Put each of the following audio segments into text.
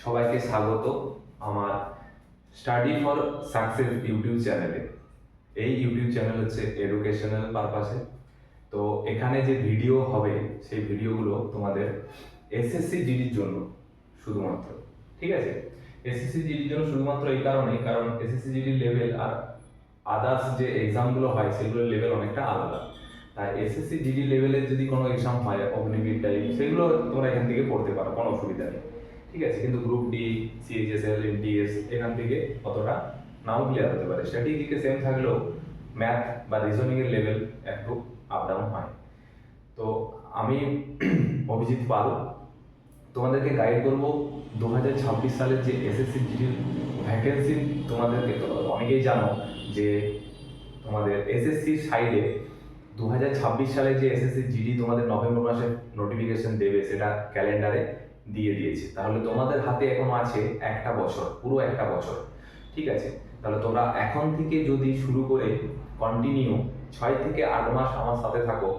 সবাইকে স্বাগত আমার স্টাডি ফর সাকসেস ইউটিউব চ্যানেলে। এই ইউটিউব চ্যানেল হচ্ছে এডুকেশনাল পারপাসে। তো এখানে যে ভিডিও হবে সেই ভিডিওগুলো তোমাদের এসএসসি জিডির জন্য শুধুমাত্র, ঠিক আছে? এসএসসি জিডির জন্য শুধুমাত্র এই কারণেই, কারণ এসএসসি জিডির লেভেল আর আদার্স যে এক্সামগুলো হয় সেগুলোর লেভেল অনেকটা আলাদা। তাই এসএসসি জিডি লেভেলের যদি কোনো এক্সাম হয় অগ্নিবীর টাইপ, সেগুলো তোমরা এখান থেকে পড়তে পারো, কোনো অসুবিধা নেই, ঠিক আছে? কিন্তু গ্রুপ ডি, সিএইচএসএল, এনটিএস এখান থেকে অতটা নাও ক্লিয়ার হতে পারে। স্ট্র্যাটেজিকে সেম থাকলেও ম্যাথ বা রিজনিং এর লেভেল একটু আপ ডাউন হয়। তো আমি অভিজিৎ পাল তোমাদেরকে গাইড করব 2026 সালের যে এসএসসি জিডির ভ্যাকেন্সি। তোমাদেরকে তো অনেকেই জানো যে তোমাদের এসএসসির সাইডে 2026 সালে যে এসএসসি জিডি তোমাদের নভেম্বর মাসে নোটিফিকেশন দেবে, সেটা ক্যালেন্ডারে দিয়ে দিয়েছে। তাহলে তোমাদের হাতে এখনো আছে একটা বছর, পুরো একটা বছর, ঠিক আছে? তাহলে তোমরা এখন থেকে যদি শুরু করে কন্টিনিউ 6 থেকে 8 মাস আমার সাথে থাকো,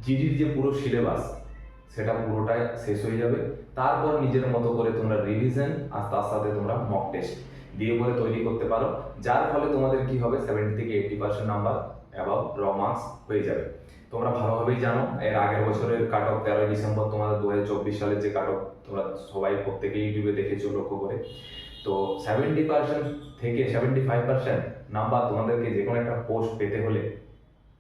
জিডির যে পুরো সিলেবাস সেটা পুরোটাই শেষ হয়ে যাবে। তারপর নিজের মতো করে তোমরা রিভিশন আর তার সাথে তোমরা মক টেস্ট দিয়ে করে তৈরি করতে পারো, যার ফলে তোমাদের কি হবে 70 থেকে 80% নাম্বার অ্যাবাভ র মার্কস হয়ে যাবে। তোমরা ভালোভাবেই জানো এর আগের বছরের কাট অফ 13 ডিসেম্বর তোমাদের 2024 সালের যে কাট অফ তোমরা সবাই প্রত্যেকে ইউটিউবে দেখেছো লক্ষ্য করে। তো 70% থেকে 75% নাম্বার তোমাদেরকে যে কোনো একটা পোস্ট পেতে হলে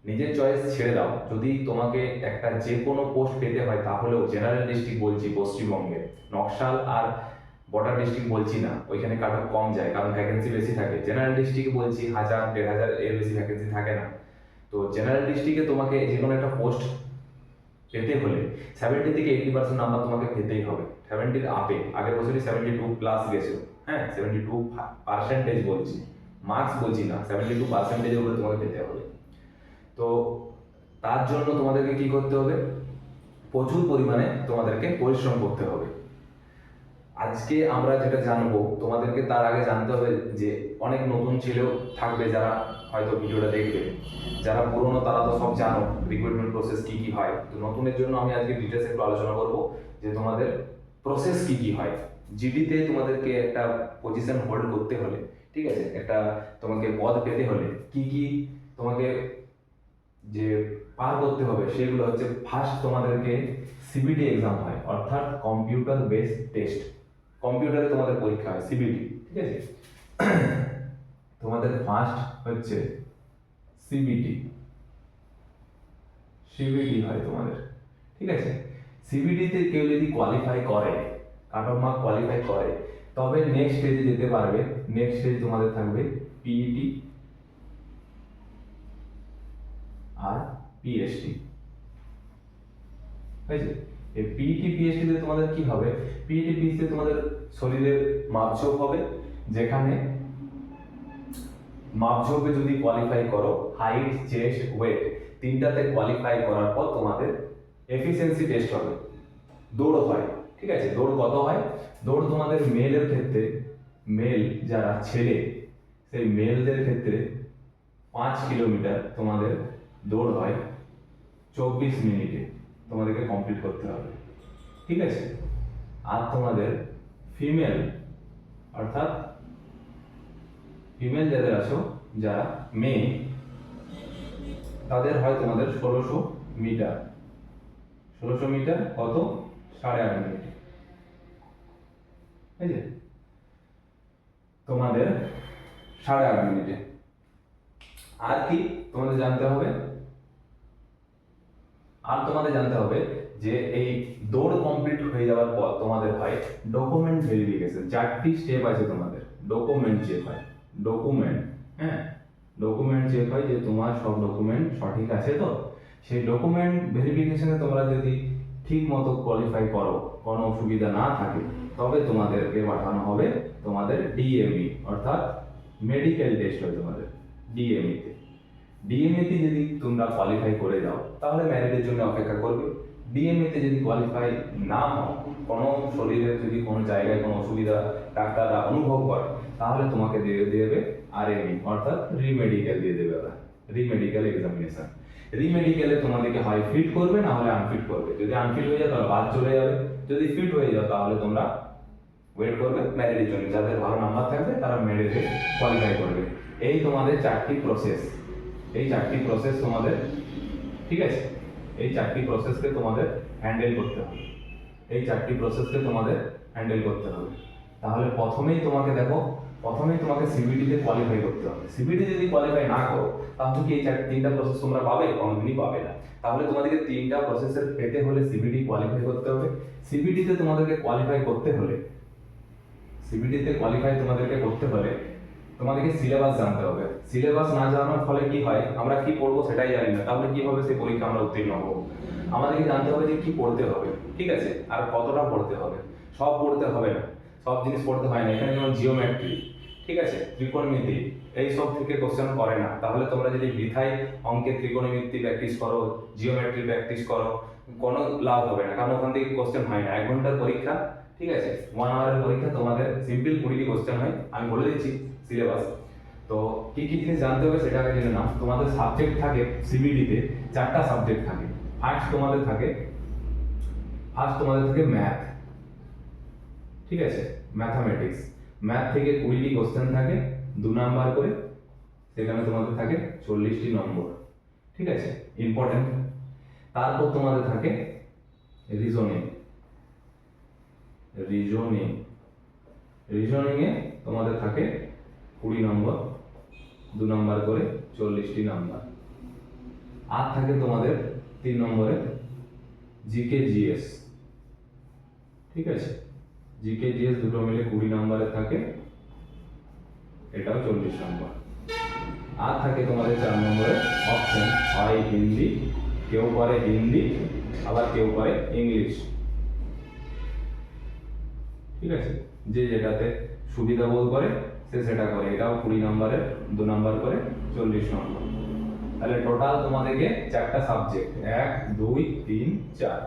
নিজের চয়েস ছেড়ে দাও। যদি তোমাকে একটা যে কোনো পোস্ট পেতে হয় তাহলেও জেনারেল ডিস্ট্রিক্ট বলছি, পশ্চিমবঙ্গে নকশাল আর বর্ডার ডিস্ট্রিক্ট বলছি না, ওইখানে কাট অফ কম যায় কারণ ভ্যাকেন্সি বেশি থাকে। জেনারেল ডিস্ট্রিক্ট বলছি 1000 1500 এর বেশি ভ্যাকেন্সি থাকে না। তো জেনারেল ডিস্ট্রিক্টে তোমাকে যে কোনো একটা পোস্ট পেতে হলে 70 থেকে 80% নাম্বার তোমাকে পেতেই হবে। 70 আপে, আগের বছরই 72 প্লাস গেছে, হ্যাঁ 72% বলছি, মার্কস বলছি না, 72% উপরে তোমাকে পেতে হবে। তো তার জন্য তোমাদেরকে কি করতে হবে? প্রচুর পরিমাণে তোমাদেরকে পরিশ্রম করতে হবে। আজকে আমরা যেটা জানবো তোমাদেরকে তার আগে জানতে হবে যে অনেক নতুন ছেলেও থাকবে যারা হয়তো ভিডিওটা দেখবে, যারা পুরনো তারা তো সব জানো রিক্রুটমেন্ট প্রসেস কি কি হয়। তো নতুনের জন্য আমি আজকে ডিটেলস একটু আলোচনা করবো যে তোমাদের প্রসেস কি কি হয়। জিডিতে তোমাদেরকে একটা পজিশন হোল্ড করতে হলে, ঠিক আছে, একটা তোমাকে পদ পেতে হলে কি কি তোমাকে যে পার করতে হবে সেগুলো হচ্ছে, ফার্স্ট তোমাদেরকে সিবিটি এক্সাম হয়, অর্থাৎ কম্পিউটার বেসড টেস্ট। কম্পিউটারে তোমাদের পরীক্ষা হয় সিবিটি, ঠিক আছে? তোমাদের ফার্স্ট হচ্ছে সিবিটি, সিবিটি হয় তোমাদের, ঠিক আছে? সিবিটিতে কেউ যদি কোয়ালিফাই করে, কাট অফ মার্ক কোয়ালিফাই করে, তবে নেক্সট স্টেজে যেতে পারবে। নেক্সট স্টেজ তোমাদের থাকবে পিইটি আর পিএসটি, হয়েছে? এই পিইটি পিএসটি তে তোমাদের কি হবে? পিইটি পিএসটি তে তোমাদের শরীরের মাপঝোপ হবে, যেখানে মাপঝোপে যদি কোয়ালিফাই করো, হাইট, চেস্ট, ওয়েট তিনটাতে কোয়ালিফাই করার পর তোমাদের এফিসিয়েন্সি টেস্ট হবে। দৌড় হয়, ঠিক আছে? দৌড় কত হয়? দৌড় তোমাদের মেলের ক্ষেত্রে, মেল যারা ছেলে সেই মেলদের ক্ষেত্রে 5 কিলোমিটার তোমাদের দৌড় হয় 24 মিনিটে তোমাদেরকে কমপ্লিট করতে হবে, ঠিক আছে? আর তোমাদের ফিমেল, অর্থাৎ ফিমেল যাদের আছো, যারা মেয়ে, তাদের হয় তোমাদের 1600 মিটার। 1600 মিটার কত? 8.5 মিনিটে, ঠিক আছে? তোমাদের 8.5 মিনিটে। আর কি তোমাদের জানতে হবে? আর তোমাদের জানতে হবে যে এই দৌড় কমপ্লিট হয়ে যাওয়ার পর তোমাদের হয় ডকুমেন্ট ভেরিফিকেশন। 4টি স্টেপ আছে তোমাদের। ডকুমেন্ট চেক হয়, ডকুমেন্ট, হ্যাঁ, ডকুমেন্ট চেক হয় যে তোমার সব ডকুমেন্ট সঠিক আছে তো। সেই ডকুমেন্ট ভেরিফিকেশনে তোমরা যদি ঠিক মতো কোয়ালিফাই করো, কোনো অসুবিধা না থাকে, তবে তোমাদেরকে পাঠানো হবে তোমাদের ডিএমই, অর্থাৎ মেডিকেল টেস্ট হয় তোমাদের ডিএমইতে। ডিএমএতে যদি তোমরা কোয়ালিফাই করে যাও তাহলে ম্যারিটের জন্য অপেক্ষা করবে। ডিএমএতে যদি কোয়ালিফাই না হও, কোনো শরীরের যদি কোনো জায়গায় কোনো অসুবিধা ডাক্তাররা অনুভব করে, তাহলে তোমাকে দিয়ে দেবে আরএমই, অর্থাৎ রিমেডিকেল দিয়ে দেবে ওরা, রিমেডিকেল এক্সামিনেশন। রিমেডিকেলে তোমাদেরকে হয় ফিট করবে, না হলে আনফিট করবে। যদি আনফিট হয়ে যায় তাহলে বাদ চলে যাবে, যদি ফিট হয়ে যাও তাহলে তোমরা ওয়েট করবে মেরিটের জন্য, যাদের ভালো নাম্বার থাকবে তারা মেরিটে কোয়ালিফাই করবে। এই তোমাদের 4টি প্রসেস, এই 4টি প্রসেস তোমাদের, ঠিক আছে, এই 4টি প্রসেসকে তোমাদের হ্যান্ডেল করতে হবে, এই 4টি প্রসেসকে তোমাদের হ্যান্ডেল করতে হবে। তাহলে প্রথমেই তোমাকে দেখো, প্রথমেই তোমাকে সিবিটিতে কোয়ালিফাই করতে হবে। সিবিটি যদি কোয়ালিফাই না করো তাহলে কি এই 3টা প্রসেস তোমরা পাবে? কোনোদিনই পাবে না। তাহলে তোমাদেরকে 3টা প্রসেসের পেতে হলে সিবিটি কোয়ালিফাই করতে হবে। সিবিটিতে তোমাদেরকে কোয়ালিফাই করতে হলে, সিবিটিতে কোয়ালিফাই তোমাদেরকে করতে হলে তোমাদেরকে সিলেবাস জানতে হবে। সিলেবাস না জানার ফলে কি হয়, আমরা কি পড়বো সেটাই জানি না, তাহলে কিভাবে সেই পরীক্ষা আমরা উত্তীর্ণ হবো? আমাদেরকে জানতে হবে যে কি পড়তে হবে, ঠিক আছে, আর কতটা পড়তে হবে। সব পড়তে হবে না, সব জিনিস পড়তে হয় না। এখানে যেমন জিওমেট্রি, ঠিক আছে, ত্রিকোণমিতি, এই সব থেকে কোশ্চেন করে না। তাহলে তোমরা যদি বৃথায় অঙ্কে ত্রিকোণমিতি প্র্যাকটিস করো, জিওমেট্রি প্র্যাকটিস করো, কোনো লাভ হবে না, কারণ ওখান থেকে কোশ্চেন হয় না। 1 ঘন্টার পরীক্ষা, ঠিক আছে, 1 আওয়ারের পরীক্ষা, তোমাদের সিম্পল 20টি কোশ্চেন হয়। আমি বলে দিচ্ছি সিলেবাস। তো কি কি জিনিস জানতে হবে সেটা আগে জেনে নাও। তোমাদের সাবজেক্ট থাকে সিবিডিতে 4টা সাবজেক্ট থাকে। ফার্স্ট তোমাদের থাকে ম্যাথ, ঠিক আছে, ম্যাথামেটিক্স। ম্যাথ থেকে 20টি কোশ্চেন থাকে, 2 নাম্বার করে, সেখানে তোমাদের থাকে 40টি নম্বর, ঠিক আছে, ইম্পর্টেন্ট। তারপর তোমাদের থাকে রিজনিং, রিজনিংয়ে তোমাদের থাকে 20 নম্বর, 2 নাম্বার করে 40টি নাম্বার। আর থাকে তোমাদের 3 নম্বরে জিকে জিএস, ঠিক আছে, জিকে জিএস দুটো মিলে 20 নম্বরে থাকে, এটাও 40 নম্বর। আর থাকে তোমাদের 4 নম্বরে অপশন, হয় হিন্দি, কেউ করে হিন্দি, আবার কেউ করে ইংলিশ, ঠিক আছে, যে যেটাতে সুবিধা বোধ করে সে সেটা করে। এটাও 20 নম্বরের, 2 নাম্বার করে 40 নম্বর। তাহলে টোটাল তোমাদেরকে 4টা সাবজেক্ট, 1 2 3 4,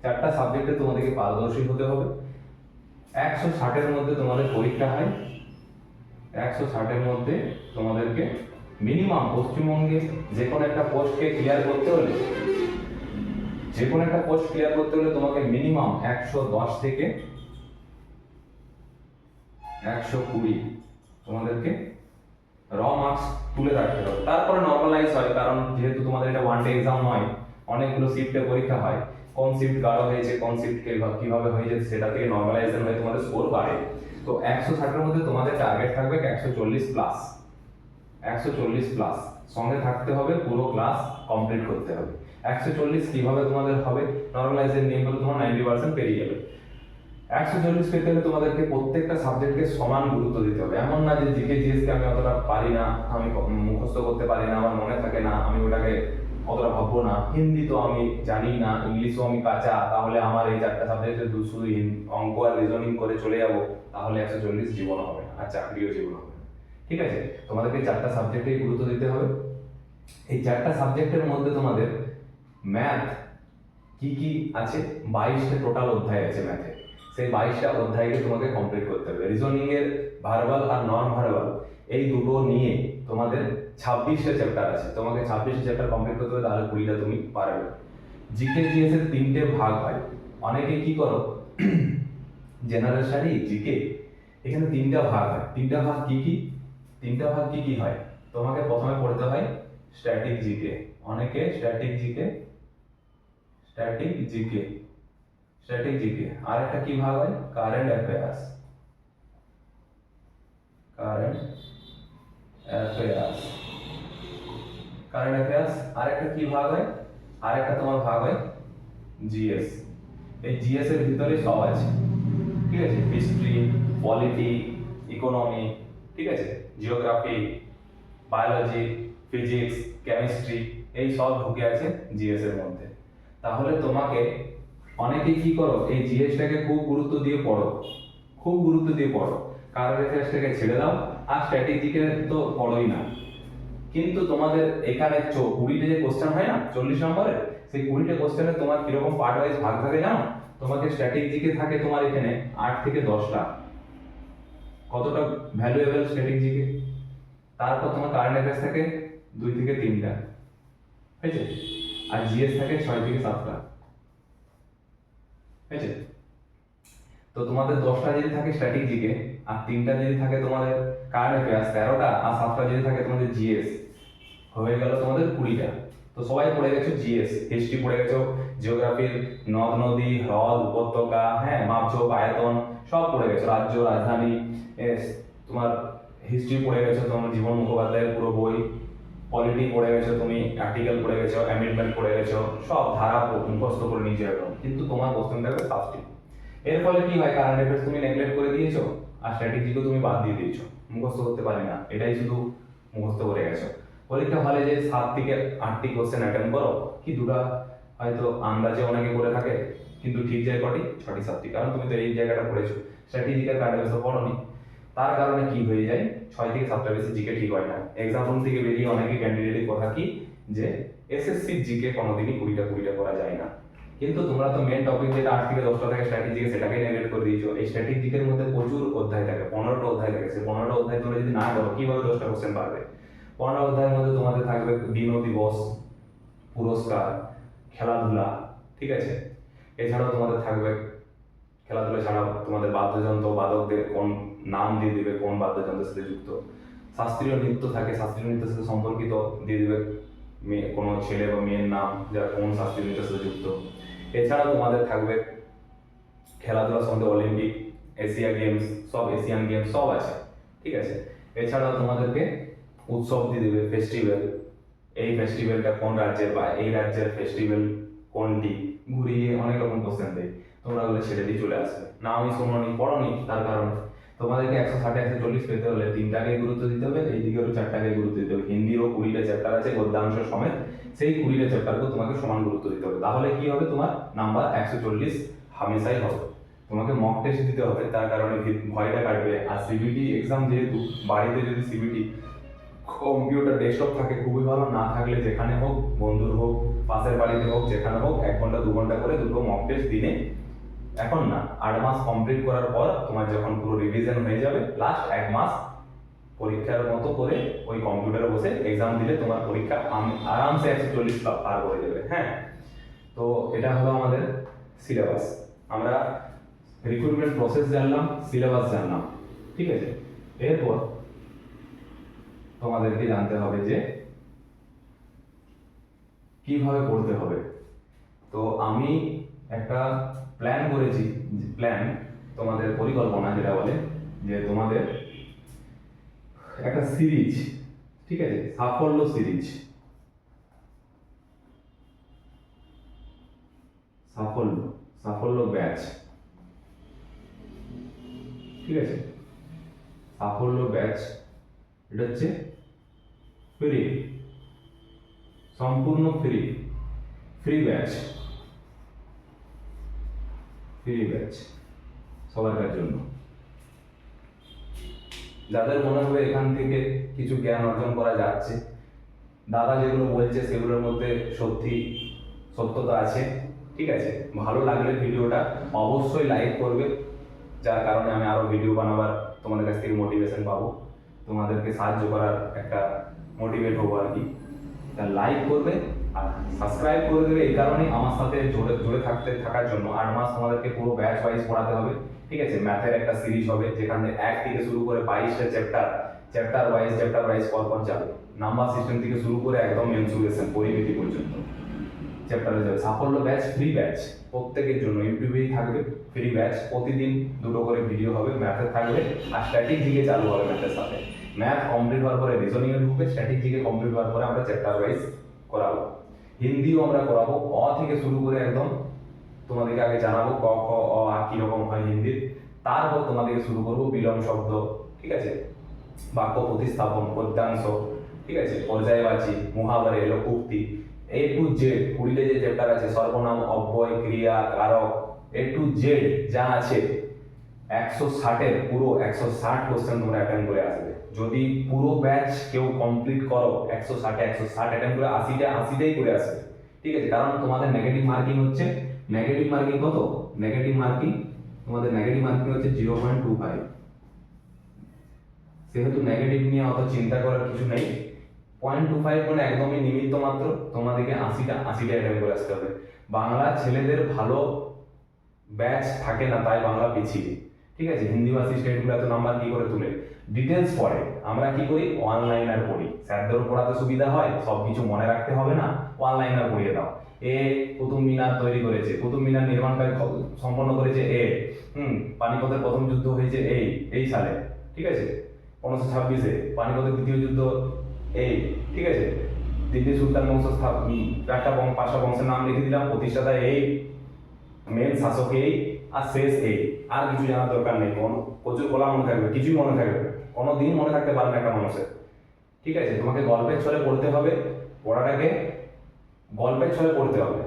4টা সাবজেক্টে তোমাদেরকে পারদর্শী হতে হবে। 160 এর মধ্যে তোমাদের পরীক্ষা হয়। 160 এর মধ্যে তোমাদেরকে মিনিমাম পশ্চিমবঙ্গে যে কোনো একটা পোস্টকে ক্লিয়ার করতে হলে, যে কোনো একটা পোস্ট ক্লিয়ার করতে হলে তোমাকে মিনিমাম 110 থেকে 120 তোমাদেরকে র মার্কস তুলে রাখতে হবে। তারপরে নর্মালাইজ হয়, কারণ যেহেতু তোমাদের এটা 1 ডে এক্সাম নয়, অনেকগুলো শিফটে পরীক্ষা হয়। কোন শিফট গাঢ় হয়েছে, কোন শিফট কিভাবে হয়েছে, সেটা থেকে নর্মালাইজেশন হয়ে তোমাদের স্কোর বাড়ে। তো 160 এর মধ্যে তোমাদের টার্গেট থাকবে 140 প্লাস, 140 প্লাস সঙ্গে থাকতে হবে, পুরো ক্লাস কমপ্লিট করতে হবে। 140 কিভাবে তোমাদের হবে, নর্মালাইজেশন নিয়ে গেলে তোমার 90% পেরিয়ে যাবে। 140 পেতে হলে তোমাদেরকে প্রত্যেকটা সাবজেক্টকে সমান গুরুত্ব দিতে হবে। এমন না যে জিকে জিএসকে আমি অতটা পারি না, আমি মুখস্থ করতে পারি না, আমার মনে থাকে না, আমি ওটাকে অতটা ভাববো না। হিন্দি তো আমি জানি না, ইংলিশও আমি কাঁচা, তাহলে আমার এই 4টা সাবজেক্টে শুধু অঙ্ক আর রিজনিং করে চলে যাবো, তাহলে 140 জীবন হবে না, আর চাকরিও জীবন হবে না, ঠিক আছে। তোমাদেরকে 4টা সাবজেক্টেই গুরুত্ব দিতে হবে। এই 4টা সাবজেক্টের মধ্যে তোমাদের ম্যাথ কি কি আছে, 22টা টোটাল অধ্যায় আছে ম্যাথে, সেই 22টা অধ্যায়কে তোমাকে কমপ্লিট করতে হবে। রিজনিং এর ভার্বাল আর নন ভার্বাল এই দুটো নিয়ে তোমাদের 26টা চ্যাপ্টার আছে, তোমাকে 26টা চ্যাপ্টার কমপ্লিট করতে হবে, তাহলে 20টা তুমি পারবে। জিকে জিএস এর 3টে ভাগ হয়। অনেকে কি করো, জেনারেল স্টাডি, জিকে, এখানে 3টা ভাগ হয়। 3টা ভাগ কি কি? 3টা ভাগ কি কি হয়? তোমাকে প্রথমে পড়তে হয় স্ট্যাটিক জিকে, অনেকে স্ট্যাটিক জিকে, আর একটা কি ভাগ হয়, কারেন্ট অ্যাফেয়ার্স, আর একটা কি ভাগ হয়, আর একটা তোমার ভাগ হয় জিএস। এই জিএস এর ভিতরে সব আছে, ঠিক আছে, হিস্ট্রি, পলিটি, ইকোনমি, ঠিক আছে, জিওগ্রাফি, বায়োলজি, ফিজিক্স, কেমিস্ট্রি, এই সব ঢুকে আছে জিএস এর মধ্যে। তাহলে তোমাকে অনেকেই কি করো, এই জিএসটাকে খুব গুরুত্ব দিয়ে পড়ো, কারেন্ট অ্যাফেয়ার্সটাকে ছেড়ে দাও, আর স্ট্র্যাটেজিকে তো পড়োই না। কিন্তু তোমাদের এখানে 20টা যে কোশ্চেন হয় না 40 নম্বরে, সেই 20টা কোশ্চেনে তোমার কিরকম পার্ট ওয়াইজ ভাগ থাকে জানো? তোমাকে স্ট্র্যাটেজিকে থাকে তোমার এখানে 8 থেকে 10টা, কতটা ভ্যালুয়েবল স্ট্র্যাটেজিকে। তারপর তোমার কারেন্ট অ্যাফেয়ার্স থাকে 2 থেকে 3টা, ঠিক আছে, আর জিএস থাকে 6 থেকে 7টা, ঠিক আছে। তো তোমাদের 10টা যদি থাকে স্ট্যাটিক জিকে, আর 3টা যদি থাকে তোমাদের কারেন্ট অ্যাফেয়ার্স 13টা, আর 7টা যদি থাকে তোমাদের জিএস, হয়ে গেল তোমাদের 20টা। তো সবাই পড়ে গেছো জিএস, হিস্ট্রি পড়ে গেছো, জিওগ্রাফির নদ নদী হ্রদ উপত্যকা, হ্যাঁ মাপঝোপ আয়তন সব পড়ে গেছো, রাজ্য রাজধানী, তোমার হিস্ট্রি পড়ে গেছো তোমার জীবন মুখোপাধ্যায়ের পুরো বই, পলিটি পড়ে গেছো তুমি, আর্টিকেল পড়ে গেছো, অ্যামেন্ডমেন্ট পড়ে গেছো, সব ধারা মুখস্থ করে নিয়েছো একদম। কিন্তু তোমার কোশ্চেন থাকবে সাবস্টিটিউট। এর ফলে কি হয়, কারেন্ট অ্যাফেয়ার্স তুমি নেগলেক্ট করে দিয়েছো, আর স্ট্র্যাটেজিকেও তুমি বাদ দিয়ে দিয়েছো, মুখস্থ করতে পারি না, এটাই শুধু মুখস্থ করে গেছো। পরীক্ষা হলে যে 7 থেকে 8টি কোশ্চেন অ্যাটেন্ড করো, কি দুটা হয়তো আন্দাজে অনেকে করে থাকে, কিন্তু ঠিক যায় কটি, 6টি 7টি, কারণ তুমি তো এই জায়গাটা পড়েছো, স্ট্র্যাটেজিক্যাল কারেন্ট অ্যাফেয়ার্স তো পড়োনি। তার কারণে কি হয়ে যায়, 6 থেকে 7টা বেশি জিকে ঠিক হয় না। এক্সাম রুম থেকে বেরিয়ে অনেকে ক্যান্ডিডেটের কথা কি, যে এসএসসি জিকে কোনোদিনই 20টা করা যায় না। কিন্তু তোমরা তো মেন টপিক যেটা 8 থেকে 10টা থাকে স্ট্র্যাটেজিকে, সেটাকে নেগলেক্ট করে দিয়েছো। এই স্ট্র্যাটেজিকের মধ্যে প্রচুর অধ্যায় থাকে, 15টা অধ্যায় থাকে, সেই 15টা অধ্যায় তোমরা যদি না করো কিভাবে 10টা কোশ্চেন পারবে? 15টা অধ্যায়ের মধ্যে তোমাদের থাকবে দিন ও দিবস, পুরস্কার, খেলাধুলা, ঠিক আছে। এছাড়াও তোমাদের থাকবে খেলাধুলা ছাড়াও তোমাদের বাদ্যযন্ত্র, বাদকদের কোন নাম দিয়ে দিবে, কোন বাদ্যযন্ত্রের সাথে যুক্ত। শাস্ত্রীয় নৃত্য থাকে, শাস্ত্রীয় নৃত্যের সাথে সম্পর্কিত দিয়ে দিবে মেয়ে, কোনো ছেলে বা মেয়ের নাম যারা কোন শাস্ত্রীয় নৃত্যের সাথে যুক্ত। এছাড়াও তোমাদের থাকবে খেলাধুলা সম্বন্ধে অলিম্পিক, এশিয়া গেমস, সব এশিয়ান গেমস সব আছে, ঠিক আছে। এছাড়াও তোমাদেরকে উৎসব দিয়ে দেবে, ফেস্টিভ্যাল, এই ফেস্টিভ্যালটা কোন রাজ্যের, বা এই রাজ্যের ফেস্টিভ্যাল কোনটি, ঘুরিয়ে অনেক রকম কোশ্চেন দেয়। তোমরা বলে সেটা দিয়ে চলে আসবে না, আমি শোনোনি পড়োনি, তার কারণে তোমাদেরকে 160 140 পেতে হলে 3টাকে গুরুত্ব দিতে হবে, এইদিকেও 4টাকে গুরুত্ব দিতে হবে। হিন্দিরও 20টা চ্যাপ্টার আছে গদ্যাংশ সমেত, সেই 20টা চ্যাপ্টারকেও তোমাকে সমান গুরুত্ব দিতে হবে। তাহলে কি হবে, তোমার নাম্বার 140 হামেশাই হবে। তোমাকে মক টেস্ট দিতে হবে, তার কারণে ভয়টা কাটবে। আর সিবিটি এক্সাম যেহেতু, বাড়িতে যদি সিবিটি কম্পিউটার ডেস্কটপ থাকে খুবই ভালো, না থাকলে যেখানে হোক, বন্ধুর হোক, পাশের বাড়িতে হোক, যেখানে হোক 1 ঘন্টা 2 ঘন্টা করে দুটো মক টেস্ট দিনে, এখন না 8 মাস কমপ্লিট করার পর তোমার যখন পুরো রিভিশন হয়ে যাবে, লাস্ট 1 মাস পরীক্ষার মতো করে ওই কম্পিউটারে বসে এক্সাম দিলে তোমার পরীক্ষা আরামসে 140 পার হয়ে যাবে। হ্যাঁ, তো এটা হলো আমাদের সিলেবাস। আমরা রিক্রুটমেন্ট প্রসেস জানলাম, সিলেবাস জানলাম, ঠিক আছে। এরপর তোমাদেরকে জানতে হবে যে কিভাবে পড়তে হবে। তো আমি একটা প্ল্যান করেছি, প্ল্যান তোমাদের পরিকল্পনা যেটা বলে, যে তোমাদের একটা সিরিজ, ঠিক আছে, সাফল্য সিরিজ, সাফল্য সাফল্য ব্যাচ, ঠিক আছে। সাফল্য ব্যাচ এটা হচ্ছে ফ্রি, সম্পূর্ণ free, free batch, free batch সবার জন্য। যাদের মনে হবে এখান থেকে কিছু জ্ঞান অর্জন করা যাচ্ছে, দাদা যেগুলো বলছে সেগুলোর মধ্যে সত্যতা আছে, ঠিক আছে, ভালো লাগলে ভিডিওটা অবশ্যই লাইক করবে, যার কারণে আমি আরো ভিডিও বানাবার তোমাদের কাছ থেকে মোটিভেশন পাবো, তোমাদেরকে সাহায্য করার একটা মোটিভেট হবো আর কি। তা লাইক করবে আর সাবস্ক্রাইব করে দেবে, এই কারণে আমার সাথে জুড়ে থাকার জন্য। 8 মাস তোমাদেরকে পুরো ব্যাচ ওয়াইজ পড়াতে হবে, ঠিক আছে। ম্যাথের একটা সিরিজ হবে, যেখানে 1 থেকে শুরু করে 22টা চ্যাপ্টার ওয়াইজ পর যাবে। নাম্বার সিস্টেম থেকে শুরু করে একদম মেনসুরেশন পরিমিতি পর্যন্ত চ্যাপ্টারে যাবে। সাফল্য ব্যাচ ফ্রি ব্যাচ প্রত্যেকের জন্য, ইউটিউবেই থাকবে ফ্রি ব্যাচ, প্রতিদিন 2টো করে ভিডিও হবে, ম্যাথে থাকবে আর স্ট্যাটিক জিকে চালু হবে ম্যাথের সাথে। ম্যাথ কমপ্লিট হওয়ার পরে রিজনিং এ ঢুকবে, স্ট্যাটিক জিকে কমপ্লিট হওয়ার পরে আমরা চ্যাপ্টার ওয়াইজ করাবো। হিন্দিও আমরা করাবো, অ থেকে শুরু করে একদম তোমাদেরকে আগে জানাবো ক খ অ আ কি রকম হয় হিন্দির, তারপর তোমাদেরকে শুরু করবো বিলোম শব্দ, ঠিক আছে, বাক্য প্রতিস্থাপন, পদ্যাংশ, ঠিক আছে, পর্যায়বাচী, মুহাবরে, লোকোক্তি, এ টু জেড 20টা যে চ্যাপ্টার আছে, সর্বনাম, অব্যয়, ক্রিয়া, কারক, এ টু জেড যা আছে 160-এর পুরো 160 কোশ্চেন তোমরা অ্যাটেন্ড করে আসবে। যদি পুরো ব্যাচ কেউ কমপ্লিট করো 160 অ্যাটেন্ড করে 80টাই করে আসবে, ঠিক আছে। কারণ তোমাদের নেগেটিভ মার্কিং হচ্ছে, নেগেটিভ মার্কিং কত, নেগেটিভ মার্কিং তোমাদের নেগেটিভ মার্কিং হচ্ছে 0.25। সেহেতু নেগেটিভ নিয়ে অত চিন্তা করার কিছু নেই। 0.25 মানে একদমই নিমিত্ত মাত্র, তোমাদেরকে 80টা অ্যাটেন্ড করে আসতে হবে। বাংলা ছেলেদের ভালো ব্যাচ থাকে না, তাই বাংলা পিছিয়ে। ঠিক আছে, হিন্দিভাষী স্টেটগুলো এত নাম্বার কি করে তুলে? ডিটেলস পড়ে, আমরা কি করি? অনলাইনার পড়ি। স্যারদেরও পড়াতে সুবিধা হয়, সব কিছু মনে রাখতে হবে না, অনলাইনার পড়িয়ে দাও। এ কুতুব মিনার তৈরি করেছে, কুতুব মিনার নির্মাণ কাজ সম্পন্ন করেছে এ। পানিপথের প্রথম যুদ্ধ হয়েছে এই সালে, ঠিক আছে, 1526-এ। পানিপথের দ্বিতীয় যুদ্ধ এই, ঠিক আছে। দিল্লি সুলতান বংশ একটা পাশা বংশের নাম লিখে দিলাম, প্রতিষ্ঠাতা এই, মেন শাসক এই, আর শেষ এই। আর কিছু জানার দরকার নেই। প্রচুর বলা মনে থাকবে, কিছুই মনে থাকবে, কোনোদিন মনে থাকতে পারে না একটা মানুষের। ঠিক আছে, তোমাকে গল্পের ছলে পড়তে হবে, পড়াটাকে গল্পের ছলে পড়তে হবে।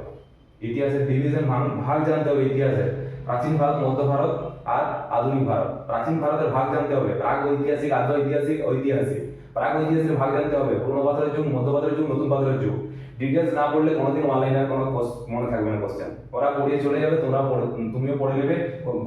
ইতিহাসের ডিভিশন ভাগ জানতে হবে, ইতিহাসের প্রাচীন ভারত, মধ্য ভারত আর আধুনিক ভারত। প্রাচীন ভারতের ভাগ জানতে হবে, প্রাগ ঐতিহাসিক, আদ্য ঐতিহাসিক, ঐতিহাসিক। প্রাগ ঐতিহাসিক ভাগ জানতে হবে, পুরনো পাথরের যুগ, মধ্য পাথরের যুগ, নতুন পাথরের যুগ। ডিটেলস না পড়লে কোনোদিন অনলাইনের কোনো মনে থাকবে না কোশ্চেন। ওরা পড়িয়ে চলে যাবে, তুমিও পড়ে নেবে,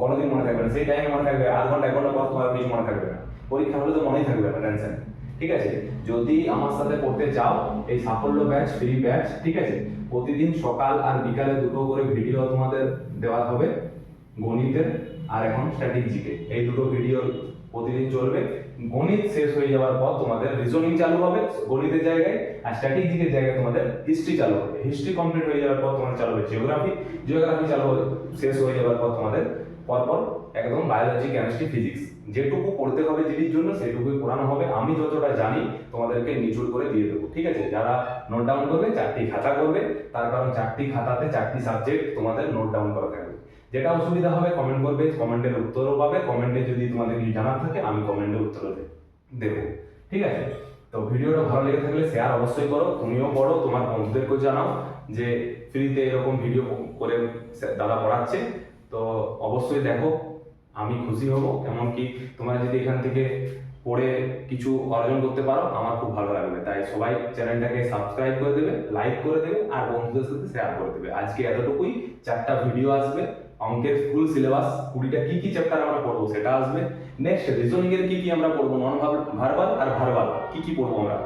কোনোদিন মনে থাকবে না। সেই টাইমে মনে থাকবে, আধ ঘন্টা 1 ঘন্টা পর তোমার কিছু মনে থাকবে না। পরীক্ষা হলে তো মনেই থাকবে না, টেনশন। ঠিক আছে, যদি আমার সাথে পড়তে চাও, এই সাফল্য ব্যাচ ফ্রি ব্যাচ, ঠিক আছে, প্রতিদিন সকাল আর বিকালে 2টো করে ভিডিও তোমাদের দেওয়া হবে, গণিতের আর এখন স্ট্যাটিক জিকে। এই 2টো ভিডিও প্রতিদিন চলবে। গণিত শেষ হয়ে যাওয়ার পর তোমাদের রিজনিং চালু হবে গণিতের জায়গায়, আর স্ট্যাটিক জিকের জায়গায় তোমাদের হিস্ট্রি চালু হবে। হিস্ট্রি কমপ্লিট হয়ে যাওয়ার পর তোমাদের চালু হবে জিওগ্রাফি। জিওগ্রাফি চালু শেষ হয়ে যাওয়ার পর তোমাদের পরপর একদম বায়োলজি, কেমিস্ট্রি, ফিজিক্স। যেটুকু পড়তে হবে যেটির জন্য সেটুকুই পড়ানো হবে। আমি যতটা জানি তোমাদেরকে নিচুর করে দিয়ে দেবো। ঠিক আছে, যারা নোট ডাউন করবে 4টি খাতা করবে, তার কারণ 4টি খাতাতে 4টি সাবজেক্ট তোমাদের নোট ডাউন করা থাকবে। যেটা অসুবিধা হবে কমেন্ট করবে, কমেন্টের উত্তরও পাবে। কমেন্টে যদি তোমাদের কিছু জানার থাকে আমি কমেন্টে উত্তর দেবো। ঠিক আছে, তো ভিডিওটা ভালো লেগে থাকলে শেয়ার অবশ্যই করো, তুমিও পড়ো, তোমার বন্ধুদেরকেও জানাও যে ফ্রিতে এরকম ভিডিও করে দাদা পড়াচ্ছে। তো অবশ্যই দেখো, আমি খুশি হব। এমনকি তোমরা যদি এখান থেকে পড়ে কিছু অর্জন করতে পারো, আমার খুব ভালো লাগবে। তাই সবাই চ্যানেলটাকে সাবস্ক্রাইব করে দেবে, লাইক করে দেবে, আর বন্ধুদের সাথে শেয়ার করে দেবে। আজকে এতটুকুই। 4টা ভিডিও আসবে, অঙ্কের ফুল সিলেবাস, 20টা কি চ্যাপ্টার আমরা পড়বো সেটা আসবে। নেক্সট রিজনিং এর কি আমরা পড়বো, নন ভার্বাল আর ভার্বাল কি পড়বো আমরা।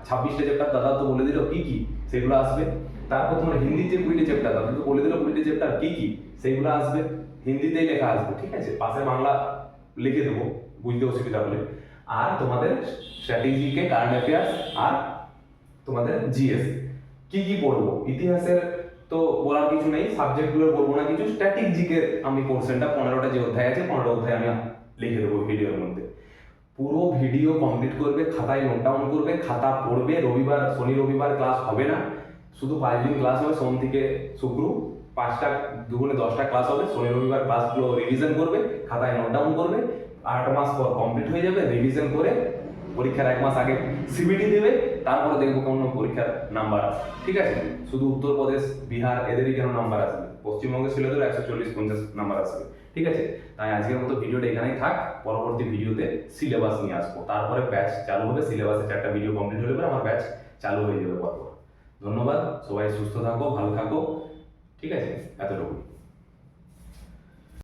26টা চ্যাপ্টার দাদা তো বলে দিল কি সেগুলো আসবে। তারপর তোমার হিন্দির যে 20টা চ্যাপ্টার দাদা তো বলে দিল 20টা চ্যাপ্টার কি সেগুলো আসবে, হিন্দিতেই লেখা আসবে। ঠিক আছে, পাশে বাংলা লিখে দেবো বুঝতে অসুবিধা হলে। আর তোমাদের স্ট্র্যাটেজিকে, কারেন্ট অ্যাফেয়ার্স আর তোমাদের জিএস কি পড়বো। ইতিহাসের তো বলার কিছু নেই, সাবজেক্টগুলো বলবো না কিছু। স্ট্যাটিক জিকে আমি পোর্শনটা 15টা যে অধ্যায় আছে 15টা অধ্যায় আমি লিখে দেবো ভিডিওর মধ্যে। পুরো ভিডিও কমপ্লিট করবে, খাতায় নোট ডাউন করবে, খাতা পড়বে। শনি রবিবার ক্লাস হবে না, শুধু 5 দিন ক্লাস হবে, সোম থেকে শুক্র। 5টা 2 গুণে 10টা ক্লাস হবে। শনি রবিবার ক্লাসগুলো রিভিশন করবে, খাতায় নোট ডাউন করবে। 8 মাস পর কমপ্লিট হয়ে যাবে, রিভিশন করে পরীক্ষার 1 মাস আগে সিবিটি দেবে। তারপরে দেখবো কোন পরীক্ষার নাম্বার আসে। ঠিক আছে, শুধু উত্তরপ্রদেশ, বিহার এদেরই কেন নাম্বার আসবে, পশ্চিমবঙ্গের ছেলেদের 140-50 নাম্বার আসবে। ঠিক আছে, তাই আজকের মতো ভিডিওটা এখানেই থাক। পরবর্তী ভিডিওতে সিলেবাস নিয়ে আসবো, তারপরে ব্যাচ চালু হবে। সিলেবাসে 4টা ভিডিও কমপ্লিট হলে পরে আমার ব্যাচ চালু হয়ে যাবে পরপর। ধন্যবাদ, সবাই সুস্থ থাকো, ভালো থাকো। ঠিক আছে, এতটুকু।